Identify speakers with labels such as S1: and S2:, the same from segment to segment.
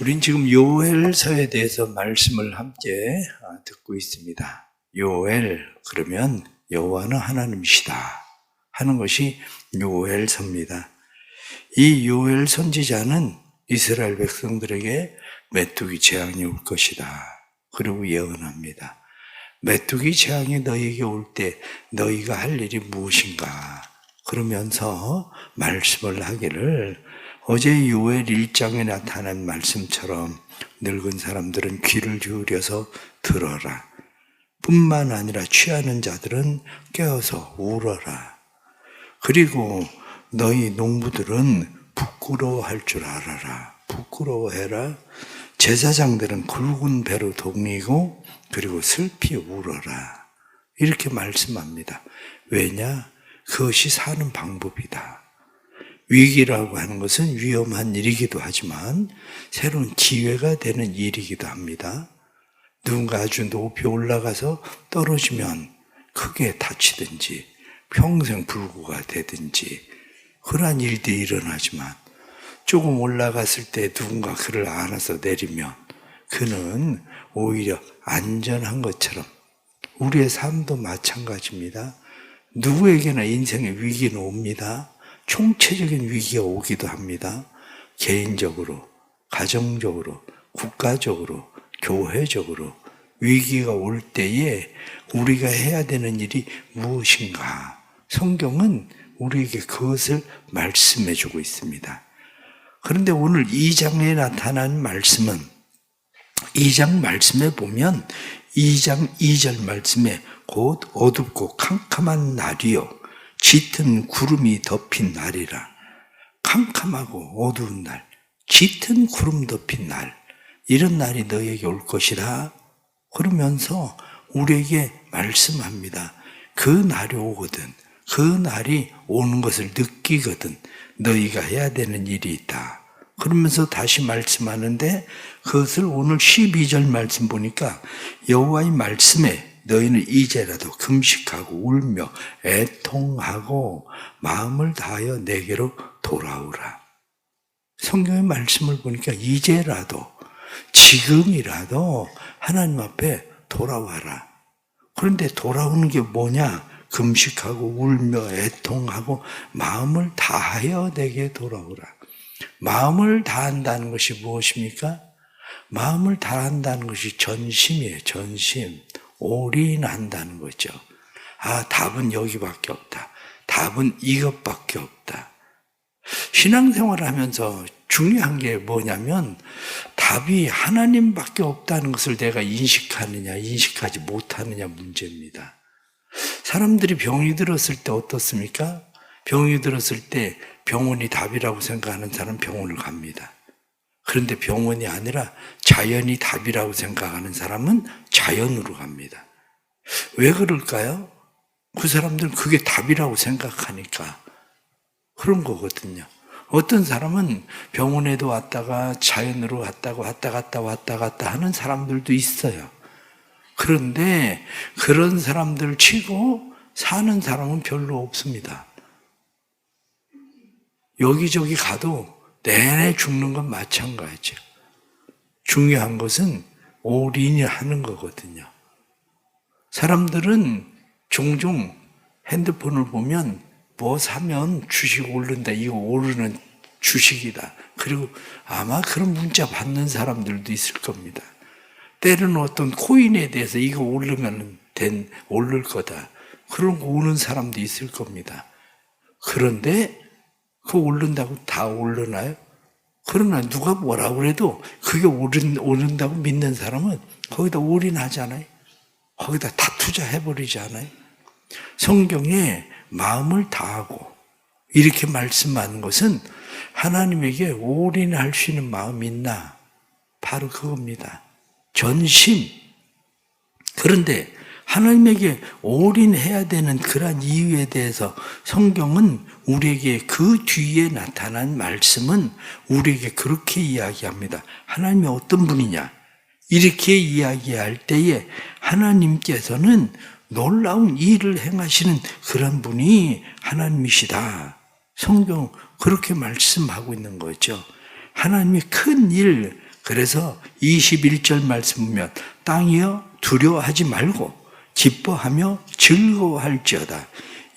S1: 우린 지금 요엘서에 대해서 말씀을 함께 듣고 있습니다. 요엘, 그러면 여호와는 하나님이시다 하는 것이 요엘서입니다. 이 요엘 선지자는 이스라엘 백성들에게 메뚜기 재앙이 올 것이다. 그리고 예언합니다. 메뚜기 재앙이 너희에게 올 때 너희가 할 일이 무엇인가? 그러면서 말씀을 하기를 어제 요엘 1장에 나타난 말씀처럼 늙은 사람들은 귀를 기울여서 들어라. 뿐만 아니라 취하는 자들은 깨어서 울어라. 그리고 너희 농부들은 부끄러워할 줄 알아라. 부끄러워해라. 제사장들은 굵은 배로 동이고 그리고 슬피 울어라. 이렇게 말씀합니다. 왜냐? 그것이 사는 방법이다. 위기라고 하는 것은 위험한 일이기도 하지만 새로운 기회가 되는 일이기도 합니다. 누군가 아주 높이 올라가서 떨어지면 크게 다치든지 평생 불구가 되든지 그러한 일들이 일어나지만 조금 올라갔을 때 누군가 그를 안아서 내리면 그는 오히려 안전한 것처럼 우리의 삶도 마찬가지입니다. 누구에게나 인생의 위기는 옵니다. 총체적인 위기가 오기도 합니다. 개인적으로, 가정적으로, 국가적으로, 교회적으로 위기가 올 때에 우리가 해야 되는 일이 무엇인가? 성경은 우리에게 그것을 말씀해 주고 있습니다. 그런데 오늘 2장에 나타난 말씀은 2장 말씀에 보면 2장 2절 말씀에 곧 어둡고 캄캄한 날이요 짙은 구름이 덮인 날이라. 캄캄하고 어두운 날, 짙은 구름 덮인 날, 이런 날이 너에게 올 것이라. 그러면서 우리에게 말씀합니다. 그 날이 오거든, 그 날이 오는 것을 느끼거든 너희가 해야 되는 일이 있다. 그러면서 다시 말씀하는데 그것을 오늘 12절 말씀 보니까 여호와의 말씀에 너희는 이제라도 금식하고 울며 애통하고 마음을 다하여 내게로 돌아오라. 성경의 말씀을 보니까 이제라도, 지금이라도 하나님 앞에 돌아와라. 그런데 돌아오는 게 뭐냐? 금식하고 울며 애통하고 마음을 다하여 내게 돌아오라. 마음을 다한다는 것이 무엇입니까? 마음을 다한다는 것이 전심이에요. 전심. 올인한다는 거죠. 아, 답은 여기밖에 없다. 답은 이것밖에 없다. 신앙생활을 하면서 중요한 게 뭐냐면 답이 하나님밖에 없다는 것을 내가 인식하느냐 인식하지 못하느냐 문제입니다. 사람들이 병이 들었을 때 어떻습니까? 병이 들었을 때 병원이 답이라고 생각하는 사람은 병원을 갑니다. 그런데 병원이 아니라 자연이 답이라고 생각하는 사람은 자연으로 갑니다. 왜 그럴까요? 그 사람들은 그게 답이라고 생각하니까 그런 거거든요. 어떤 사람은 병원에도 왔다가 자연으로 갔다가 왔다 갔다 하는 사람들도 있어요. 그런데 그런 사람들 치고 사는 사람은 별로 없습니다. 여기저기 가도 내내 죽는 건 마찬가지죠. 중요한 것은 올인하는 거거든요. 사람들은 종종 핸드폰을 보면 뭐 사면 주식 오른다, 이거 오르는 주식이다. 그리고 아마 그런 문자 받는 사람들도 있을 겁니다. 때로는 어떤 코인에 대해서 이거 오르면 오를 거다. 그런 거 오는 사람도 있을 겁니다. 그런데 그거 오른다고 다 오르나요? 그러나 누가 뭐라고 그래도 그게 오른다고 믿는 사람은 거기다 올인하잖아요. 거기다 다 투자해버리지 않아요? 성경에 마음을 다하고 이렇게 말씀하는 것은 하나님에게 올인할 수 있는 마음이 있나? 바로 그겁니다. 전심. 그런데 하나님에게 올인해야 되는 그러한 이유에 대해서 성경은 우리에게 그 뒤에 나타난 말씀은 우리에게 그렇게 이야기합니다. 하나님이 어떤 분이냐? 이렇게 이야기할 때에 하나님께서는 놀라운 일을 행하시는 그런 분이 하나님이시다. 성경 그렇게 말씀하고 있는 거죠. 하나님이 큰 일, 그래서 21절 말씀 보면 땅이여 두려워하지 말고 기뻐하며 즐거워할지어다.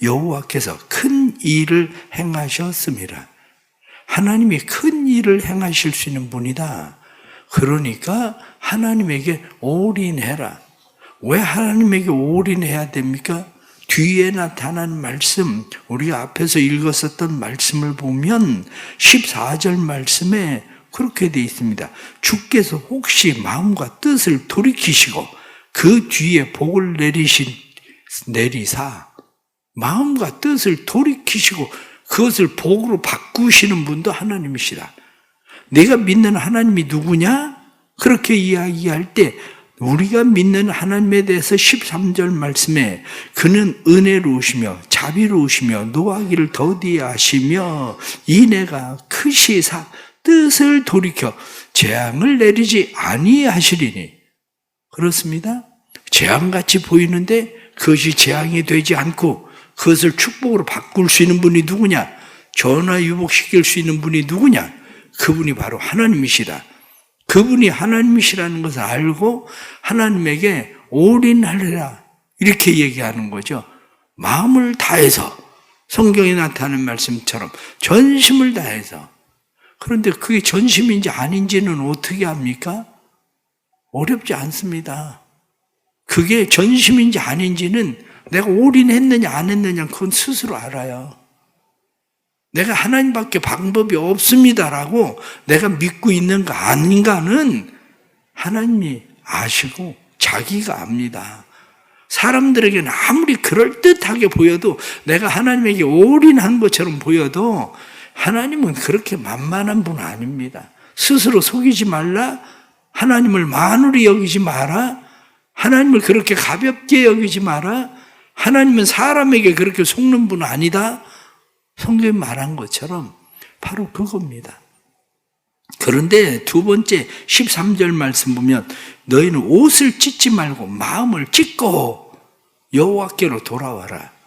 S1: 여호와께서 큰 일을 행하셨음이라. 하나님이 큰 일을 행하실 수 있는 분이다. 그러니까 하나님에게 올인해라. 왜 하나님에게 올인해야 됩니까? 뒤에 나타난 말씀, 우리가 앞에서 읽었었던 말씀을 보면 14절 말씀에 그렇게 되어 있습니다. 주께서 혹시 마음과 뜻을 돌이키시고 그 뒤에 복을 내리사 마음과 뜻을 돌이키시고 그것을 복으로 바꾸시는 분도 하나님이시다. 내가 믿는 하나님이 누구냐? 그렇게 이야기할 때 우리가 믿는 하나님에 대해서 13절 말씀에 그는 은혜로우시며 자비로우시며 노하기를 더디게 하시며 인애가 크시사 뜻을 돌이켜 재앙을 내리지 아니하시리니. 그렇습니다. 재앙같이 보이는데 그것이 재앙이 되지 않고 그것을 축복으로 바꿀 수 있는 분이 누구냐? 전화유복시킬 수 있는 분이 누구냐? 그분이 바로 하나님이시다. 그분이 하나님이시라는 것을 알고 하나님에게 올인하리라 이렇게 얘기하는 거죠. 마음을 다해서 성경에 나타나는 말씀처럼 전심을 다해서. 그런데 그게 전심인지 아닌지는 어떻게 합니까? 어렵지 않습니다. 그게 전심인지 아닌지는 내가 올인했느냐 안 했느냐 그건 스스로 알아요. 내가 하나님밖에 방법이 없습니다라고 내가 믿고 있는가 아닌가는 하나님이 아시고 자기가 압니다. 사람들에게는 아무리 그럴듯하게 보여도 내가 하나님에게 올인한 것처럼 보여도 하나님은 그렇게 만만한 분 아닙니다. 스스로 속이지 말라. 하나님을 만으로 여기지 마라. 하나님을 그렇게 가볍게 여기지 마라. 하나님은 사람에게 그렇게 속는 분 아니다. 성경에 말한 것처럼 바로 그겁니다. 그런데 두 번째 13절 말씀 보면 너희는 옷을 찢지 말고 마음을 찢고 여호와께로 돌아와라.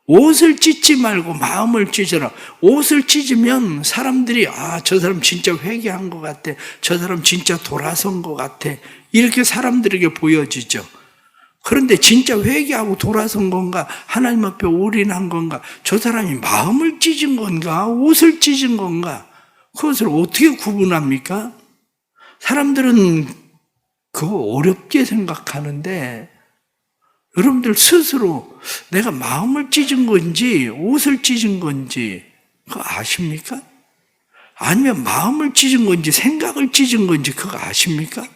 S1: 옷을 찢지 말고 마음을 찢어라. 옷을 찢으면 사람들이 저 사람 진짜 회개한 것 같아. 저 사람 진짜 돌아선 것 같아. 이렇게 사람들에게 보여지죠. 그런데 진짜 회개하고 돌아선 건가? 하나님 앞에 올인한 건가? 저 사람이 마음을 찢은 건가? 옷을 찢은 건가? 그것을 어떻게 구분합니까? 사람들은 그거 어렵게 생각하는데 여러분들 스스로 내가 마음을 찢은 건지 옷을 찢은 건지 그거 아십니까? 아니면 마음을 찢은 건지 생각을 찢은 건지 그거 아십니까?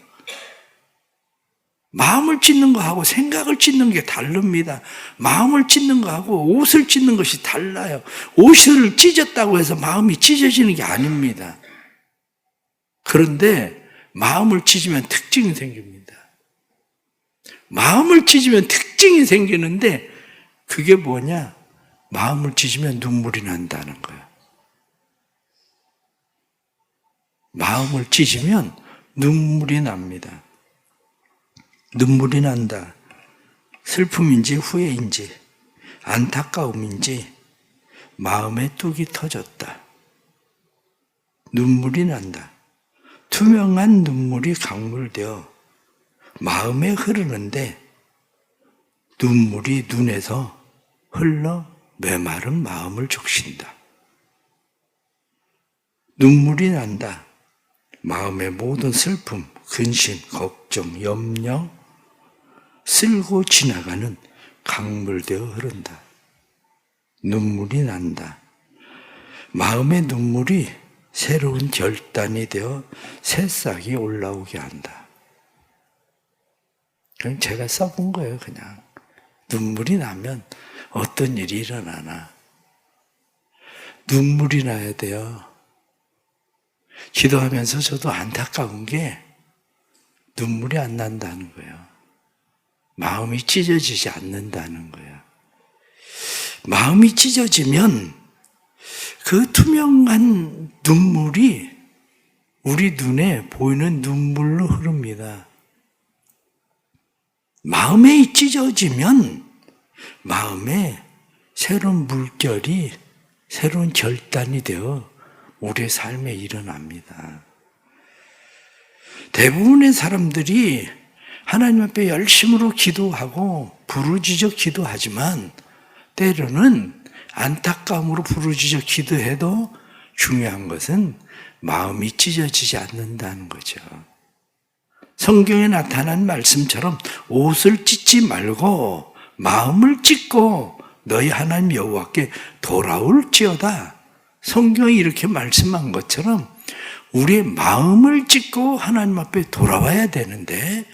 S1: 마음을 찢는 거하고 생각을 찢는 게 다릅니다. 마음을 찢는 거하고 옷을 찢는 것이 달라요. 옷을 찢었다고 해서 마음이 찢어지는 게 아닙니다. 그런데 마음을 찢으면 특징이 생깁니다. 마음을 찢으면 특징이 생기는데 그게 뭐냐? 마음을 찢으면 눈물이 난다는 거예요. 마음을 찢으면 눈물이 납니다. 눈물이 난다. 슬픔인지 후회인지 안타까움인지 마음에 뚝이 터졌다. 눈물이 난다. 투명한 눈물이 강물되어 마음에 흐르는데 눈물이 눈에서 흘러 메마른 마음을 적신다. 눈물이 난다. 마음의 모든 슬픔, 근심, 걱정, 염려 쓸고 지나가는 강물되어 흐른다. 눈물이 난다. 마음의 눈물이 새로운 결단이 되어 새싹이 올라오게 한다. 그냥 제가 써본 거예요, 그냥. 눈물이 나면 어떤 일이 일어나나. 눈물이 나야 돼요. 기도하면서 저도 안타까운 게 눈물이 안 난다는 거예요. 마음이 찢어지지 않는다는 거예요. 마음이 찢어지면 그 투명한 눈물이 우리 눈에 보이는 눈물로 흐릅니다. 마음이 찢어지면 마음에 새로운 물결이, 새로운 결단이 되어 우리의 삶에 일어납니다. 대부분의 사람들이 하나님 앞에 열심으로 기도하고 부르짖어 기도하지만 때로는 안타까움으로 부르짖어 기도해도 중요한 것은 마음이 찢어지지 않는다는 거죠. 성경에 나타난 말씀처럼 옷을 찢지 말고 마음을 찢고 너희 하나님 여호와께 돌아올지어다. 성경이 이렇게 말씀한 것처럼 우리의 마음을 찢고 하나님 앞에 돌아와야 되는데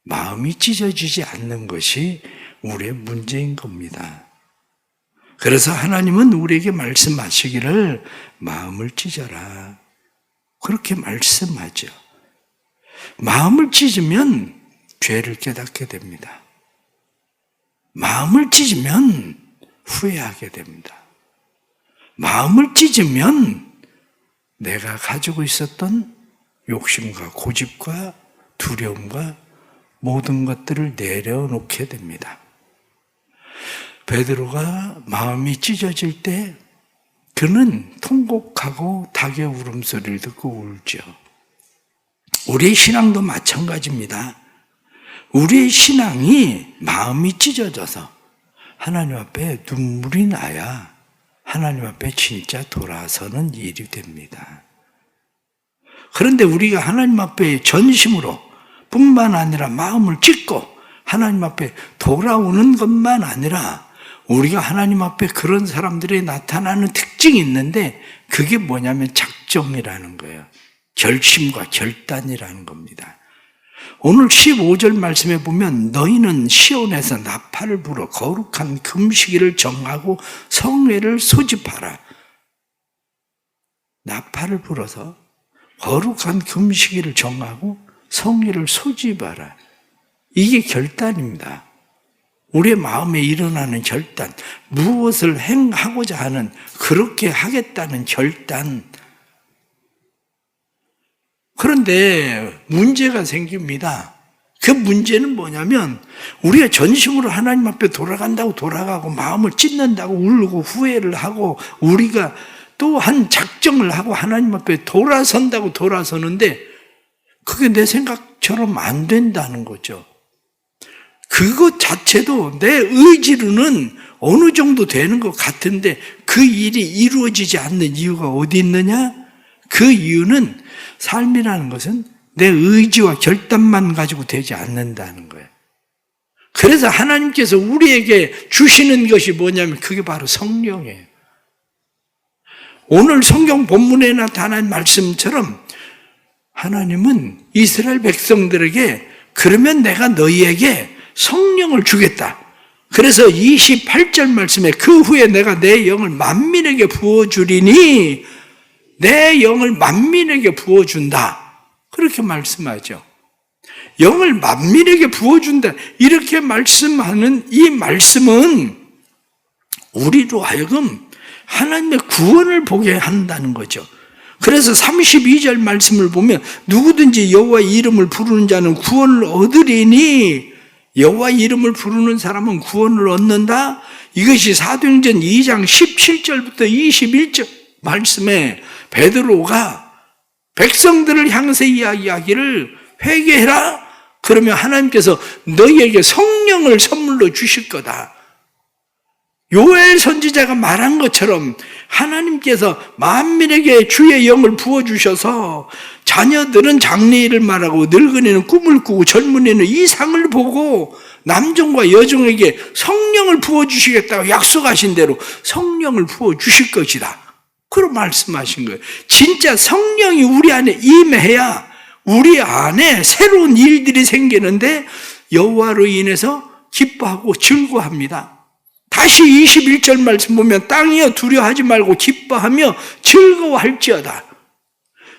S1: 마음이 찢어지지 않는 것이 우리의 문제인 겁니다. 그래서 하나님은 우리에게 말씀하시기를 마음을 찢어라. 그렇게 말씀하죠. 마음을 찢으면 죄를 깨닫게 됩니다. 마음을 찢으면 후회하게 됩니다. 마음을 찢으면 내가 가지고 있었던 욕심과 고집과 두려움과 모든 것들을 내려놓게 됩니다. 베드로가 마음이 찢어질 때 그는 통곡하고 닭의 울음소리를 듣고 울죠. 우리의 신앙도 마찬가지입니다. 우리의 신앙이 마음이 찢어져서 하나님 앞에 눈물이 나야 하나님 앞에 진짜 돌아서는 일이 됩니다. 그런데 우리가 하나님 앞에 전심으로 뿐만 아니라 마음을 찢고 하나님 앞에 돌아오는 것만 아니라 우리가 하나님 앞에 그런 사람들이 나타나는 특징이 있는데 그게 뭐냐면 작정이라는 거예요. 결심과 결단이라는 겁니다. 오늘 15절 말씀에 보면 너희는 시온에서 나팔을 불어 거룩한 금식일을 정하고 성회를 소집하라. 나팔을 불어서 거룩한 금식일을 정하고 성회를 소집하라. 이게 결단입니다. 우리의 마음에 일어나는 결단, 무엇을 행하고자 하는 그렇게 하겠다는 결단. 그런데 문제가 생깁니다. 그 문제는 뭐냐면 우리가 전심으로 하나님 앞에 돌아간다고 돌아가고 마음을 찢는다고 울고 후회를 하고 우리가 또 한 작정을 하고 하나님 앞에 돌아선다고 돌아서는데 그게 내 생각처럼 안 된다는 거죠. 그것 자체도 내 의지로는 어느 정도 되는 것 같은데 그 일이 이루어지지 않는 이유가 어디 있느냐? 그 이유는 삶이라는 것은 내 의지와 결단만 가지고 되지 않는다는 거예요. 그래서 하나님께서 우리에게 주시는 것이 뭐냐면 그게 바로 성령이에요. 오늘 성경 본문에 나타난 말씀처럼 하나님은 이스라엘 백성들에게 그러면 내가 너희에게 성령을 주겠다. 그래서 28절 말씀에 그 후에 내가 내 영을 만민에게 부어주리니 내 영을 만민에게 부어준다. 그렇게 말씀하죠. 영을 만민에게 부어준다. 이렇게 말씀하는 이 말씀은 우리로 하여금 하나님의 구원을 보게 한다는 거죠. 그래서 32절 말씀을 보면 누구든지 여호와의 이름을 부르는 자는 구원을 얻으리니 여호와의 이름을 부르는 사람은 구원을 얻는다. 이것이 사도행전 2장 17절부터 21절 말씀에 베드로가 백성들을 향해서 이야기하기를 회개해라. 그러면 하나님께서 너희에게 성령을 선물로 주실 거다. 요엘 선지자가 말한 것처럼 하나님께서 만민에게 주의 영을 부어주셔서 자녀들은 장래일을 말하고 늙은이는 꿈을 꾸고 젊은이는 이상을 보고 남종과 여종에게 성령을 부어주시겠다고 약속하신 대로 성령을 부어주실 것이다. 그런 말씀하신 거예요. 진짜 성령이 우리 안에 임해야 우리 안에 새로운 일들이 생기는데 여호와로 인해서 기뻐하고 즐거워합니다. 다시 21절 말씀 보면 땅이여 두려워하지 말고 기뻐하며 즐거워할지어다.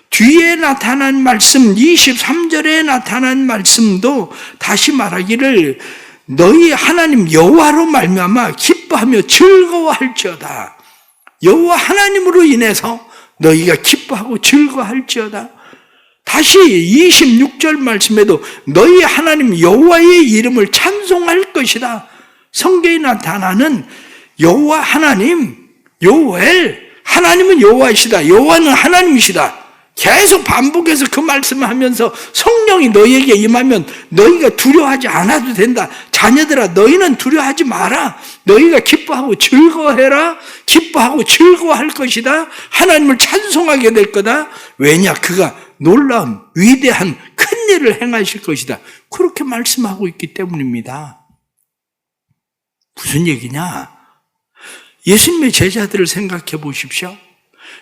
S1: 뒤에 나타난 말씀 23절에 나타난 말씀도 다시 말하기를 너희 하나님 여호와로 말미암아 기뻐하며 즐거워할지어다. 여호와 하나님으로 인해서 너희가 기뻐하고 즐거워할지어다. 다시 26절 말씀에도 너희 하나님 여호와의 이름을 찬송할 것이다. 성경에 나타나는 여호와 하나님, 요엘, 하나님은 여호와이시다. 여호와는 하나님이시다. 계속 반복해서 그 말씀을 하면서 성령이 너희에게 임하면 너희가 두려워하지 않아도 된다. 자녀들아, 너희는 두려워하지 마라. 너희가 기뻐하고 즐거워해라. 기뻐하고 즐거워할 것이다. 하나님을 찬송하게 될 거다. 왜냐? 그가 놀라운 위대한 큰 일을 행하실 것이다. 그렇게 말씀하고 있기 때문입니다. 무슨 얘기냐? 예수님의 제자들을 생각해 보십시오.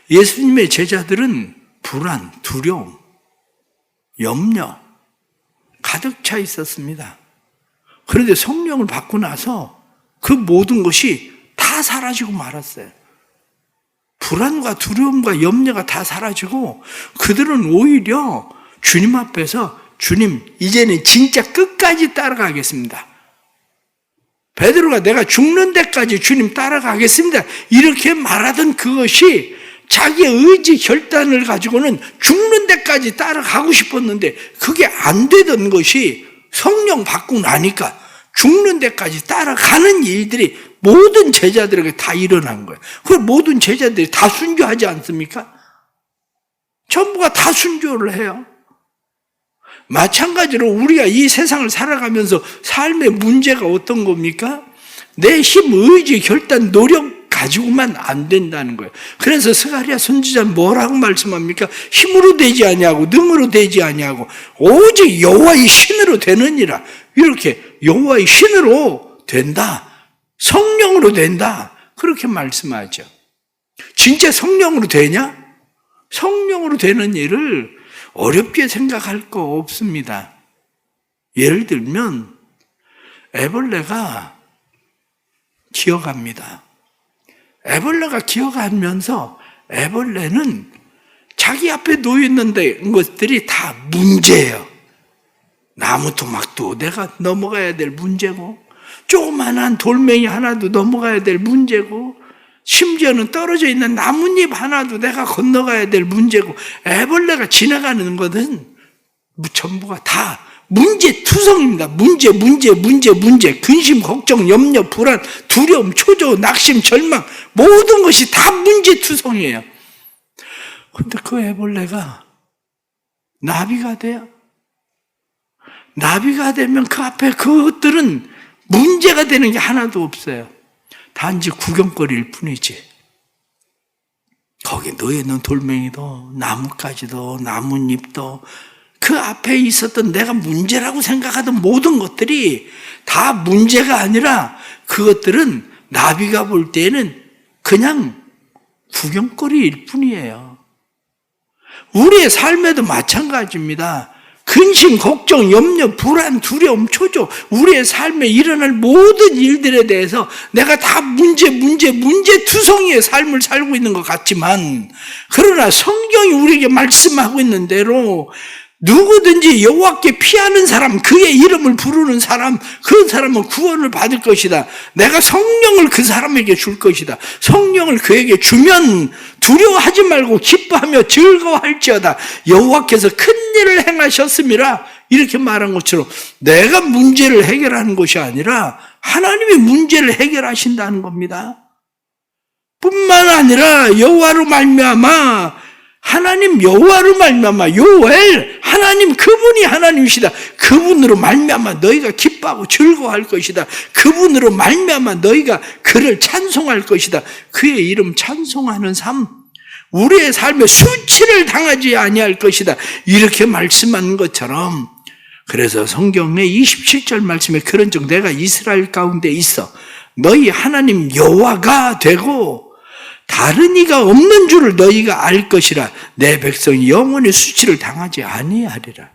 S1: 예수님의 제자들은 불안, 두려움, 염려 가득 차 있었습니다. 그런데 성령을 받고 나서 그 모든 것이 다 사라지고 말았어요. 불안과 두려움과 염려가 다 사라지고 그들은 오히려 주님 앞에서 주님, 이제는 진짜 끝까지 따라가겠습니다. 베드로가 내가 죽는 데까지 주님 따라가겠습니다. 이렇게 말하던 그것이 자기의 의지 결단을 가지고는 죽는 데까지 따라가고 싶었는데 그게 안 되던 것이 성령 받고 나니까 죽는 데까지 따라가는 일들이 모든 제자들에게 다 일어난 거예요. 그 모든 제자들이 다 순교하지 않습니까? 전부가 다 순교를 해요. 마찬가지로 우리가 이 세상을 살아가면서 삶의 문제가 어떤 겁니까? 내 힘, 의지, 결단, 노력 가지고만 안 된다는 거예요. 그래서 스가랴 선지자는 뭐라고 말씀합니까? 힘으로 되지 아니하고 능으로 되지 아니하고 오직 여호와의 신으로 되느니라. 이렇게 여호와의 신으로 된다. 성령으로 된다. 그렇게 말씀하죠. 진짜 성령으로 되냐? 성령으로 되는 일을 어렵게 생각할 거 없습니다. 예를 들면 애벌레가 기어갑니다. 애벌레가 기어가면서 애벌레는 자기 앞에 놓여있는 것들이 다 문제예요. 나무 토막도 내가 넘어가야 될 문제고 조그만한 돌멩이 하나도 넘어가야 될 문제고 심지어는 떨어져 있는 나뭇잎 하나도 내가 건너가야 될 문제고 애벌레가 지나가는 것은 전부가 다 문제투성입니다. 문제. 근심, 걱정, 염려, 불안, 두려움, 초조, 낙심, 절망 모든 것이 다 문제투성이에요. 그런데 그 애벌레가 나비가 돼요. 나비가 되면 그 앞에 그것들은 문제가 되는 게 하나도 없어요. 단지 구경거리일 뿐이지. 거기 놓여있는 돌멩이도 나뭇가지도 나뭇잎도 그 앞에 있었던 내가 문제라고 생각하던 모든 것들이 다 문제가 아니라 그것들은 나비가 볼 때에는 그냥 구경거리일 뿐이에요. 우리의 삶에도 마찬가지입니다. 근심, 걱정, 염려, 불안, 두려움, 초조 우리의 삶에 일어날 모든 일들에 대해서 내가 다 문제투성이의 삶을 살고 있는 것 같지만 그러나 성경이 우리에게 말씀하고 있는 대로 누구든지 여호와께 피하는 사람, 그의 이름을 부르는 사람, 그 사람은 구원을 받을 것이다. 내가 성령을 그 사람에게 줄 것이다. 성령을 그에게 주면 두려워하지 말고 기뻐하며 즐거워할지어다. 여호와께서 큰 일을 행하셨음이라. 이렇게 말한 것처럼 내가 문제를 해결하는 것이 아니라 하나님이 문제를 해결하신다는 겁니다. 뿐만 아니라 여호와로 말미암아 하나님 여호와로 말미암아 요엘 하나님 그분이 하나님이시다. 그분으로 말미암아 너희가 기뻐하고 즐거워할 것이다. 그분으로 말미암아 너희가 그를 찬송할 것이다. 그의 이름 찬송하는 삶 우리의 삶에 수치를 당하지 아니할 것이다. 이렇게 말씀한 것처럼 그래서 성경의 27절 말씀에 그런즉 내가 이스라엘 가운데 있어 너희 하나님 여호와가 되고 다른 이가 없는 줄을 너희가 알 것이라. 내 백성이 영원히 수치를 당하지 아니하리라.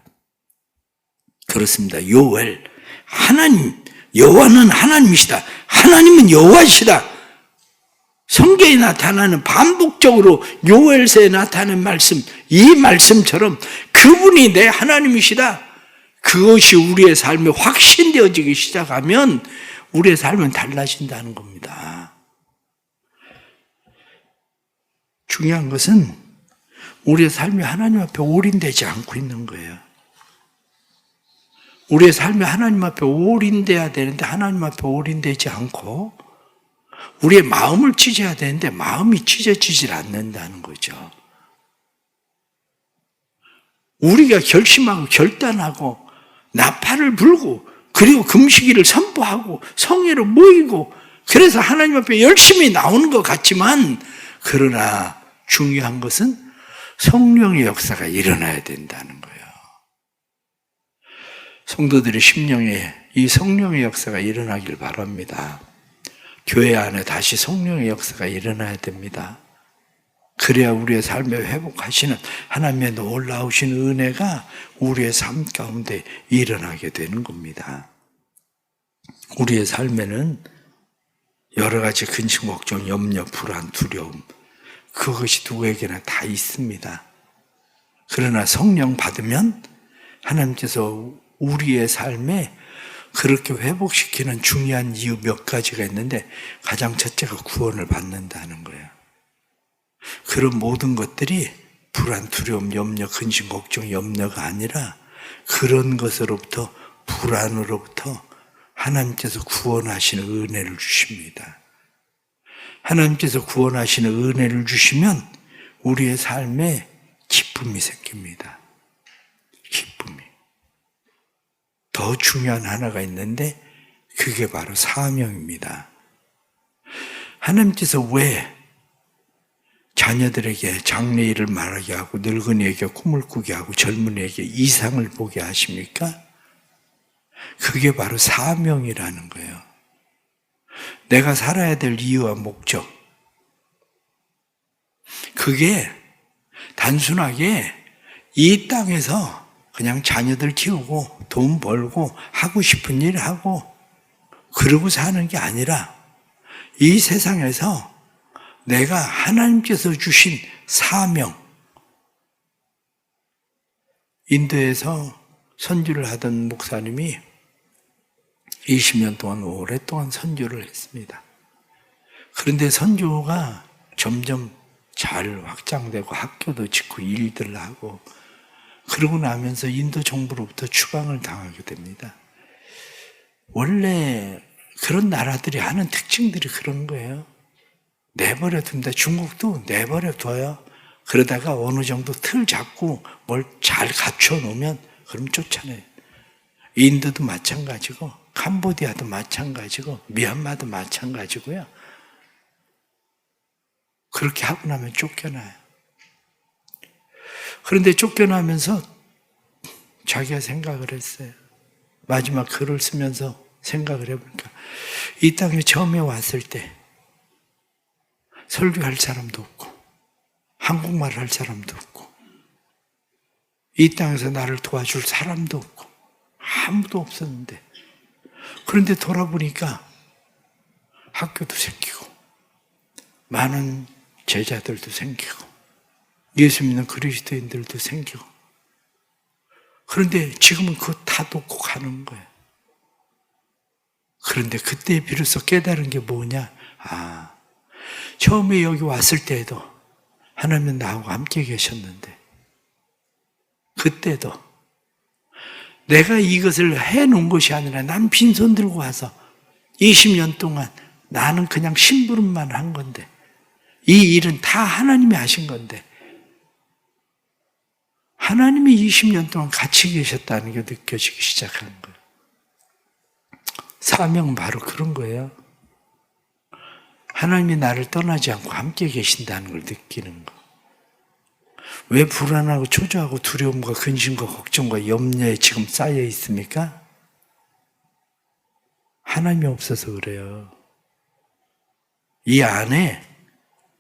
S1: 그렇습니다. 요엘 하나님 여호와는 하나님이시다. 하나님은 여호와시다. 성경에 나타나는 반복적으로 요엘서에 나타나는 말씀 이 말씀처럼 그분이 내 하나님이시다. 그것이 우리의 삶에 확신되어지기 시작하면 우리의 삶은 달라진다는 겁니다. 중요한 것은 우리의 삶이 하나님 앞에 올인되지 않고 있는 거예요. 우리의 삶이 하나님 앞에 올인돼야 되는데 하나님 앞에 올인되지 않고 우리의 마음을 찢어야 되는데 마음이 찢어지질 않는다는 거죠. 우리가 결심하고 결단하고 나팔을 불고 그리고 금식일을 선포하고 성회로 모이고 그래서 하나님 앞에 열심히 나오는 것 같지만 그러나 중요한 것은 성령의 역사가 일어나야 된다는 거예요. 성도들의 심령에 이 성령의 역사가 일어나길 바랍니다. 교회 안에 다시 성령의 역사가 일어나야 됩니다. 그래야 우리의 삶에 회복하시는 하나님의 놀라우신 은혜가 우리의 삶 가운데 일어나게 되는 겁니다. 우리의 삶에는 여러 가지 근심, 걱정, 염려, 불안, 두려움 그것이 누구에게나 다 있습니다. 그러나 성령 받으면 하나님께서 우리의 삶에 그렇게 회복시키는 중요한 이유 몇 가지가 있는데 가장 첫째가 구원을 받는다는 거예요. 그런 모든 것들이 불안, 두려움, 염려, 근심, 걱정, 염려가 아니라 그런 것으로부터 불안으로부터 하나님께서 구원하시는 은혜를 주십니다. 하나님께서 구원하시는 은혜를 주시면 우리의 삶에 기쁨이 생깁니다. 기쁨이. 더 중요한 하나가 있는데 그게 바로 사명입니다. 하나님께서 왜 자녀들에게 장래일을 말하게 하고 늙은이에게 꿈을 꾸게 하고 젊은이에게 이상을 보게 하십니까? 그게 바로 사명이라는 거예요. 내가 살아야 될 이유와 목적. 그게 단순하게 이 땅에서 그냥 자녀들 키우고 돈 벌고 하고 싶은 일 하고 그러고 사는 게 아니라 이 세상에서 내가 하나님께서 주신 사명. 인도에서 선교를 하던 목사님이 20년 동안 오랫동안 선교를 했습니다. 그런데 선교가 점점 잘 확장되고 학교도 짓고 일들을 하고 그러고 나면서 인도 정부로부터 추방을 당하게 됩니다. 원래 그런 나라들이 하는 특징들이 그런 거예요. 내버려 둡니다. 중국도 내버려 둬요. 그러다가 어느 정도 틀 잡고 뭘 잘 갖춰 놓으면 그럼 쫓아내요. 인도도 마찬가지고 캄보디아도 마찬가지고 미얀마도 마찬가지고요. 그렇게 하고 나면 쫓겨나요. 그런데 쫓겨나면서 자기가 생각을 했어요. 마지막 글을 쓰면서 생각을 해보니까 이 땅에 처음에 왔을 때 설교할 사람도 없고 한국말 할 사람도 없고 이 땅에서 나를 도와줄 사람도 없고 아무도 없었는데 그런데 돌아보니까 학교도 생기고 많은 제자들도 생기고 예수 믿는 그리스도인들도 생기고 그런데 지금은 그거 다 놓고 가는 거예요. 그런데 그때 비로소 깨달은 게 뭐냐? 처음에 여기 왔을 때에도 하나님은 나하고 함께 계셨는데 그때도 내가 이것을 해놓은 것이 아니라 난 빈손 들고 와서 20년 동안 나는 그냥 심부름만 한 건데 이 일은 다 하나님이 하신 건데 하나님이 20년 동안 같이 계셨다는 게 느껴지기 시작하는 거예요. 사명은 바로 그런 거예요. 하나님이 나를 떠나지 않고 함께 계신다는 걸 느끼는 거. 왜 불안하고 초조하고 두려움과 근심과 걱정과 염려에 지금 쌓여 있습니까? 하나님이 없어서 그래요. 이 안에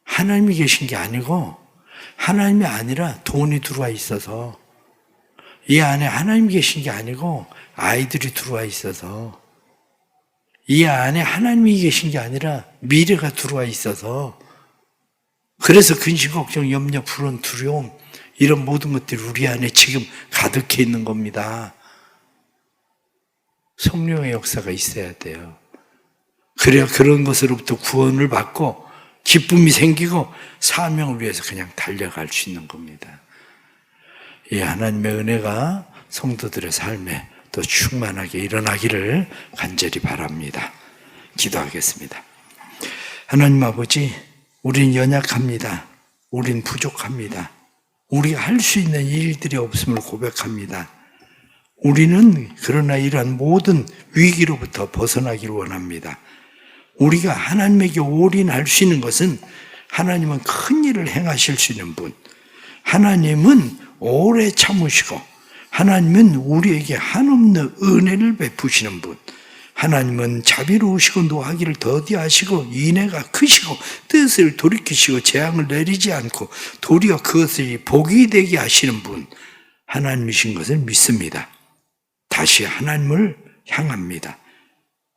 S1: 하나님이 계신 게 아니고 하나님이 아니라 돈이 들어와 있어서 이 안에 하나님이 계신 게 아니고 아이들이 들어와 있어서 이 안에 하나님이 계신 게 아니라 미래가 들어와 있어서 그래서 근심, 걱정, 염려, 불안, 두려움 이런 모든 것들이 우리 안에 지금 가득해 있는 겁니다. 성령의 역사가 있어야 돼요. 그래야 그런 것으로부터 구원을 받고 기쁨이 생기고 사명을 위해서 그냥 달려갈 수 있는 겁니다. 이 하나님의 은혜가 성도들의 삶에 또 충만하게 일어나기를 간절히 바랍니다. 기도하겠습니다. 하나님 아버지, 우린 연약합니다. 우린 부족합니다. 우리가 할 수 있는 일들이 없음을 고백합니다. 우리는 그러나 이러한 모든 위기로부터 벗어나기를 원합니다. 우리가 하나님에게 올인할 수 있는 것은 하나님은 큰 일을 행하실 수 있는 분, 하나님은 오래 참으시고 하나님은 우리에게 한없는 은혜를 베푸시는 분, 하나님은 자비로우시고 노하기를 더디하시고 인애가 크시고 뜻을 돌이키시고 재앙을 내리지 않고 도리어 그것을 복이 되게 하시는 분, 하나님이신 것을 믿습니다. 다시 하나님을 향합니다.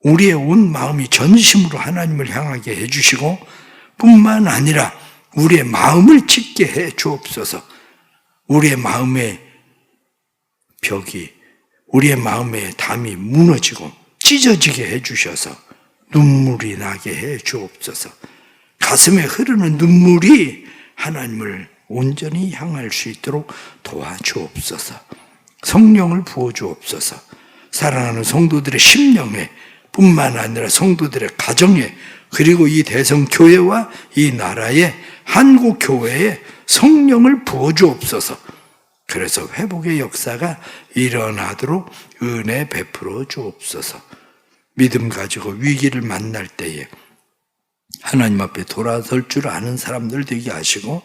S1: 우리의 온 마음이 전심으로 하나님을 향하게 해주시고 뿐만 아니라 우리의 마음을 찢게 해 주옵소서. 우리의 마음의 벽이, 우리의 마음의 담이 무너지고 찢어지게 해주셔서 눈물이 나게 해 주옵소서. 가슴에 흐르는 눈물이 하나님을 온전히 향할 수 있도록 도와주옵소서. 성령을 부어주옵소서. 사랑하는 성도들의 심령에 뿐만 아니라 성도들의 가정에, 그리고 이 대성교회와 이 나라의 한국교회에 성령을 부어주옵소서. 그래서 회복의 역사가 일어나도록 은혜 베풀어 주옵소서. 믿음 가지고 위기를 만날 때에 하나님 앞에 돌아설 줄 아는 사람들 되게 하시고,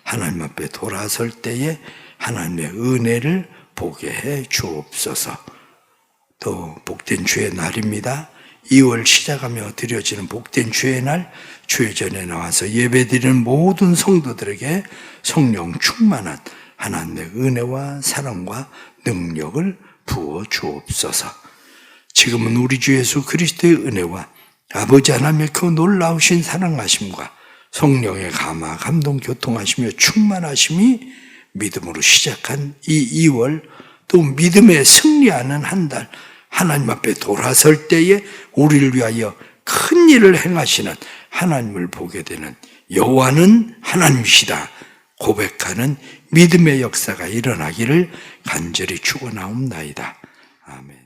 S1: 하나님 앞에 돌아설 때에 하나님의 은혜를 보게 해 주옵소서. 또 복된 주의 날입니다. 2월 시작하며 드려지는 복된 주의 날, 주의 전에 나와서 예배드리는 모든 성도들에게 성령 충만한 하나님의 은혜와 사랑과 능력을 부어 주옵소서. 지금은 우리 주 예수 그리스도의 은혜와 아버지 하나님의 그 놀라우신 사랑하심과 성령의 감화, 감동, 교통하시며 충만하심이 믿음으로 시작한 이 2월, 또 믿음에 승리하는 한 달, 하나님 앞에 돌아설 때에 우리를 위하여 큰 일을 행하시는 하나님을 보게 되는 여호와는 하나님이시다 고백하는 믿음의 역사가 일어나기를 간절히 축원하옵나이다. 아멘.